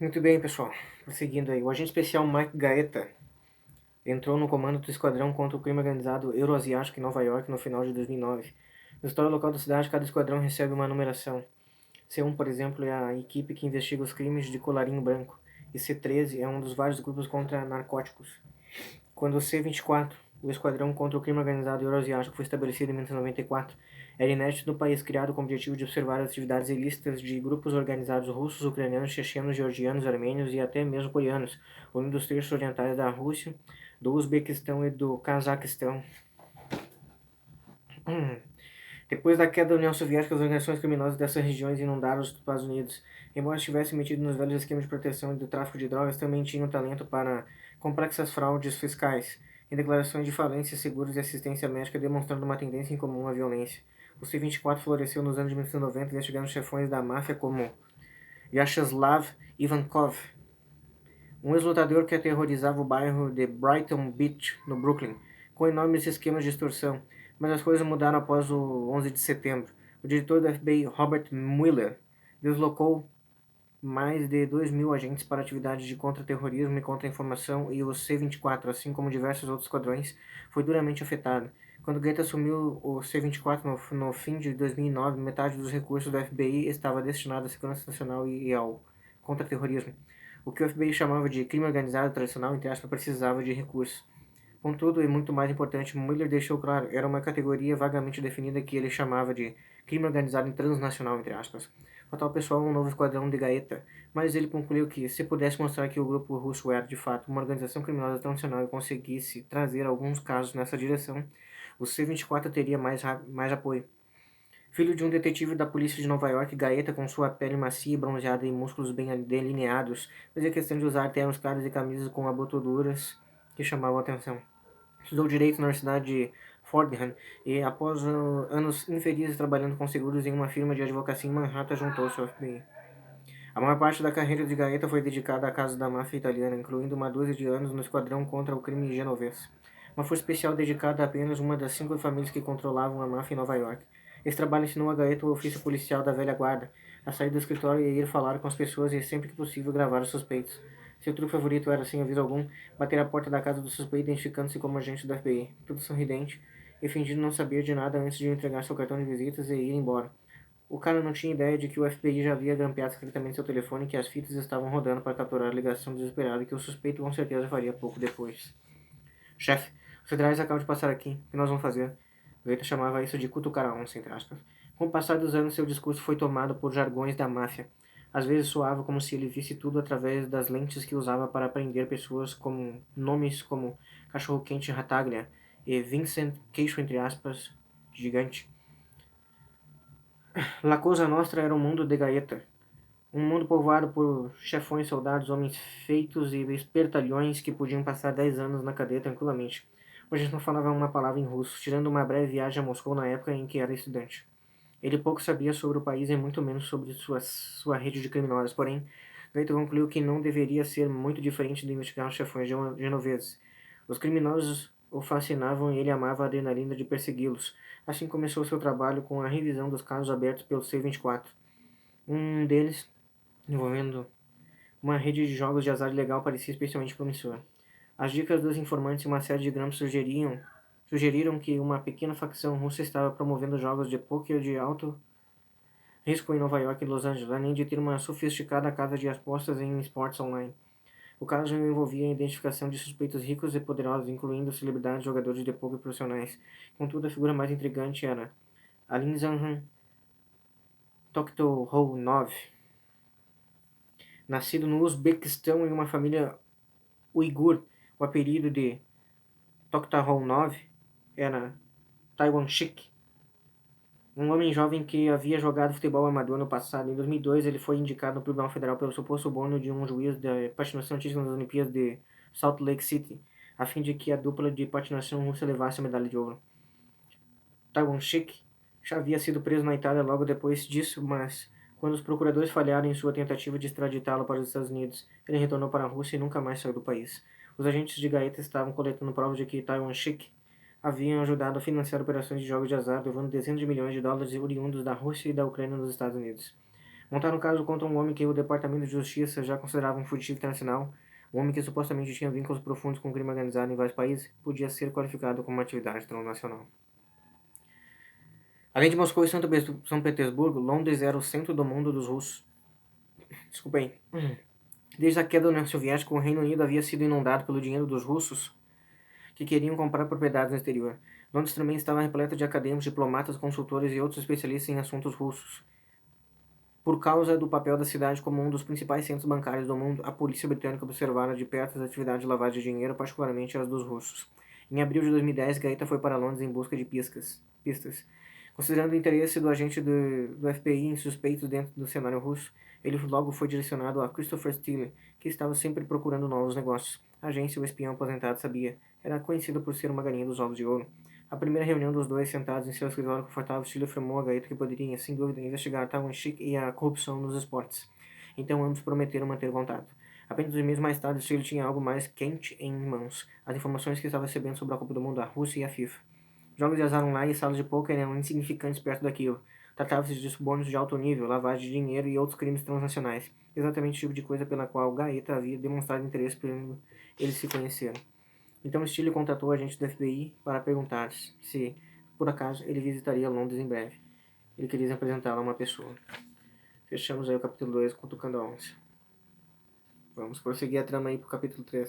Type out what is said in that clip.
Muito bem, pessoal. Prosseguindo aí. O agente especial Mike Gaeta entrou no comando do esquadrão contra o crime organizado euroasiático em Nova York no final de 2009. Na história local da cidade, cada esquadrão recebe uma numeração. C1, por exemplo, é a equipe que investiga os crimes de colarinho branco, e C13 é um dos vários grupos contra narcóticos. Quando o C-24, o Esquadrão contra o Crime Organizado Euroasiático, foi estabelecido em 1994, era inédito no país, criado com o objetivo de observar as atividades ilícitas de grupos organizados russos, ucranianos, chechenos, georgianos, armênios e até mesmo coreanos, unindo os trechos orientais da Rússia, do Uzbequistão e do Cazaquistão. Depois da queda da União Soviética, as organizações criminosas dessas regiões inundaram os Estados Unidos. Embora estivessem metidos nos velhos esquemas de proteção e do tráfico de drogas, também tinham talento para complexas fraudes fiscais, em declarações de falência, seguros e assistência médica, demonstrando uma tendência em comum à violência. O C-24 floresceu nos anos de 1990, investigando chefões da máfia como Vyacheslav Ivankov, um ex-lutador que aterrorizava o bairro de Brighton Beach, no Brooklyn, com enormes esquemas de extorsão. Mas as coisas mudaram após o 11 de setembro. O diretor do FBI, Robert Mueller, deslocou mais de 2.000 agentes para atividades de contra-terrorismo e contra-informação, e o C-24, assim como diversos outros esquadrões, foi duramente afetado. Quando Gates assumiu o C-24 no fim de 2009, metade dos recursos do FBI estava destinado à segurança nacional e ao contra-terrorismo. O que o FBI chamava de crime organizado tradicional, entre aspas, precisava de recursos. Contudo, e muito mais importante, Mueller deixou claro, era uma categoria vagamente definida que ele chamava de crime organizado transnacional, entre aspas. Faltava ao pessoal um novo esquadrão de Gaeta, mas ele concluiu que, se pudesse mostrar que o grupo russo era, de fato, uma organização criminosa transnacional e conseguisse trazer alguns casos nessa direção, o C-24 teria mais apoio. Filho de um detetive da polícia de Nova York, Gaeta, com sua pele macia e bronzeada e músculos bem delineados, fazia questão de usar ternos claros e camisas com abotoaduras que chamavam a atenção. Estudou Direito na Universidade de Fordham e, após anos infelizes trabalhando com seguros em uma firma de advocacia em Manhattan, juntou-se ao FBI. A maior parte da carreira de Gaeta foi dedicada à casa da máfia italiana, incluindo uma dúzia de anos no esquadrão contra o crime genovês. Uma força especial dedicada a apenas uma das 5 famílias que controlavam a máfia em Nova York. Esse trabalho ensinou a Gaeta o ofício policial da velha guarda, a sair do escritório e ir falar com as pessoas e, sempre que possível, gravar os suspeitos. Seu truque favorito era, sem aviso algum, bater à porta da casa do suspeito identificando-se como agente do FBI, tudo sorridente, e fingindo não saber de nada antes de entregar seu cartão de visitas e ir embora. O cara não tinha ideia de que o FBI já havia grampeado secretamente seu telefone e que as fitas estavam rodando para capturar a ligação desesperada que o suspeito com certeza faria pouco depois. Chefe, os federais acabam de passar aqui. O que nós vamos fazer? Gaeta chamava isso de cutucar a onça, entre aspas. Com o passar dos anos, seu discurso foi tomado por jargões da máfia. Às vezes soava como se ele visse tudo através das lentes que usava para prender pessoas com nomes como Cachorro-Quente Rataglia e Vincent Queixo, entre aspas, gigante. La Cosa Nostra era um mundo de Gaeta. Um mundo povoado por chefões, soldados, homens feitos e espertalhões que podiam passar 10 anos na cadeia tranquilamente. Hoje não falava uma palavra em russo, tirando uma breve viagem a Moscou na época em que era estudante. Ele pouco sabia sobre o país e muito menos sobre sua rede de criminosos, porém, Gaeta concluiu que não deveria ser muito diferente de investigar os chefões genoveses. Os criminosos o fascinavam e ele amava a adrenalina de persegui-los. Assim começou seu trabalho com a revisão dos casos abertos pelo C-24. Um deles, envolvendo uma rede de jogos de azar ilegal, parecia especialmente promissor. As dicas dos informantes e uma série de grampos sugeriram que uma pequena facção russa estava promovendo jogos de pôquer de alto risco em Nova York e Los Angeles, além de ter uma sofisticada casa de apostas em esportes online. O caso envolvia a identificação de suspeitos ricos e poderosos, incluindo celebridades e jogadores de pôquer profissionais. Contudo, a figura mais intrigante era Alinzhan Toktorov, nascido no Uzbequistão em uma família uigur. O apelido de Toktarov era Taiwan Chic, um homem jovem que havia jogado futebol amador no passado. Em 2002, ele foi indicado no Tribunal Federal pelo suposto bono de um juiz de patinação artística nas Olimpíadas de Salt Lake City, a fim de que a dupla de patinação russa levasse a medalha de ouro. Taiwan Chic já havia sido preso na Itália logo depois disso, mas quando os procuradores falharam em sua tentativa de extraditá-lo para os Estados Unidos, ele retornou para a Rússia e nunca mais saiu do país. Os agentes de Gaeta estavam coletando provas de que Taiwan Chic haviam ajudado a financiar operações de jogos de azar, levando dezenas de milhões de dólares oriundos da Rússia e da Ucrânia nos Estados Unidos. Montaram um caso contra um homem que o Departamento de Justiça já considerava um fugitivo internacional. Um homem que supostamente tinha vínculos profundos com o crime organizado em vários países podia ser qualificado como uma atividade transnacional. Além de Moscou e São Petersburgo, Londres era o centro do mundo dos russos. Desculpem. Desde a queda da União Soviética, o Reino Unido havia sido inundado pelo dinheiro dos russos que queriam comprar propriedades no exterior. Londres também estava repleta de acadêmicos, diplomatas, consultores e outros especialistas em assuntos russos. Por causa do papel da cidade como um dos principais centros bancários do mundo, a polícia britânica observara de perto as atividades de lavagem de dinheiro, particularmente as dos russos. Em abril de 2010, Gaeta foi para Londres em busca de pistas. Considerando o interesse do agente do FBI em suspeitos dentro do cenário russo, ele logo foi direcionado a Christopher Steele, que estava sempre procurando novos negócios. A agência, o espião aposentado, sabia. Era conhecida por ser uma galinha dos ovos de ouro. A primeira reunião dos dois sentados em seu escritório confortável, Steele afirmou a Gaeta que poderia, sem dúvida, investigar Taiwan Chic e a corrupção nos esportes. Então ambos prometeram manter contato. Apenas 2 meses mais tarde, Steele tinha algo mais quente em mãos: as informações que estava recebendo sobre a Copa do Mundo da Rússia e a FIFA. Jogos de azar online e salas de poker eram insignificantes perto daquilo. Tratava-se de subornos de alto nível, lavagem de dinheiro e outros crimes transnacionais. Exatamente o tipo de coisa pela qual Gaeta havia demonstrado interesse quando eles se conheceram. Então Steele contatou o agente do FBI para perguntar se, por acaso, ele visitaria Londres em breve. Ele queria apresentá-la a uma pessoa. Fechamos aí o capítulo 2, Cutucando a Onça. Vamos prosseguir a trama aí pro capítulo 3.